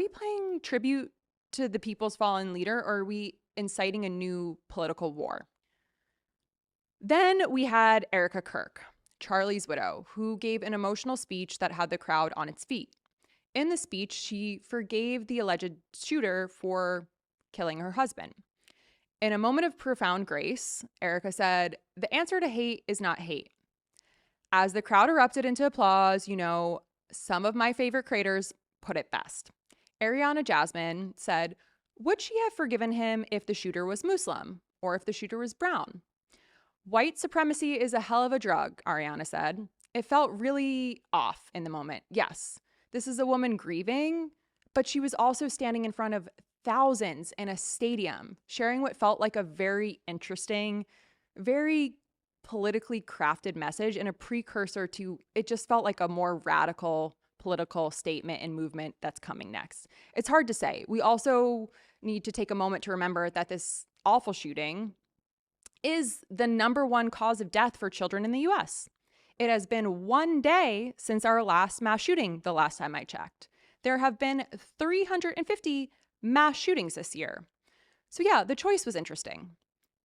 we paying tribute to the people's fallen leader, or are we inciting a new political war? Then we had Erica Kirk, Charlie's widow, who gave an emotional speech that had the crowd on its feet. In the speech, she forgave the alleged shooter for killing her husband. In a moment of profound grace, Erica said, "The answer to hate is not hate." As the crowd erupted into applause, some of my favorite creators put it best. Ariana Jasmine said, "Would she have forgiven him if the shooter was Muslim or if the shooter was brown?" "White supremacy is a hell of a drug," Ariana said. "It felt really off in the moment. Yes, this is a woman grieving, but she was also standing in front of thousands in a stadium, sharing what felt like a very interesting, very politically crafted message and a precursor to it just felt like a more radical political statement and movement that's coming next." It's hard to say. We also need to take a moment to remember that this awful shooting is the number one cause of death for children in the US. It has been 1 day since our last mass shooting, the last time I checked. There have been 350 mass shootings this year. So yeah, the choice was interesting.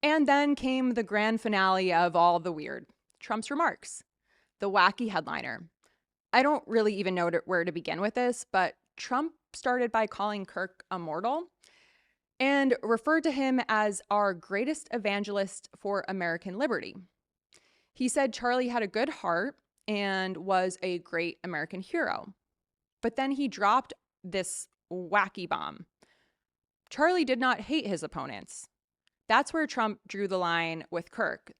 And then came the grand finale of all the weird, Trump's remarks, the wacky headliner. I don't really even know where to begin with this, but Trump started by calling Kirk a mortal and referred to him as our greatest evangelist for American liberty. He said Charlie had a good heart and was a great American hero. But then he dropped this wacky bomb. Charlie did not hate his opponents. That's where Trump drew the line with Kirk.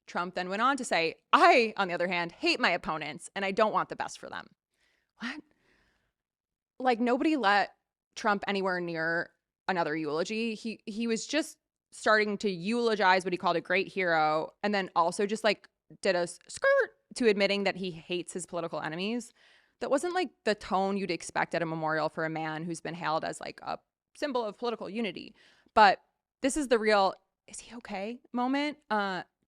Trump then went on to say, "I, on the other hand, hate my opponents and I don't want the best for them." What? Like, nobody let Trump anywhere near another eulogy. He was just starting to eulogize what he called a great hero, and then also just like did a skirt to admitting that he hates his political enemies. That wasn't like the tone you'd expect at a memorial for a man who's been hailed as like a symbol of political unity. But this is the real, is he okay moment.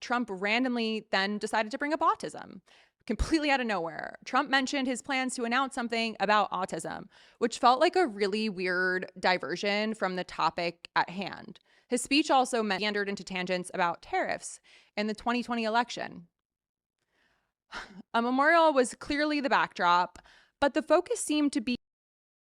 Trump randomly then decided to bring up autism completely out of nowhere. Trump mentioned his plans to announce something about autism, which felt like a really weird diversion from the topic at hand. His speech also meandered into tangents about tariffs in the 2020 election. A memorial was clearly the backdrop, but the focus seemed to be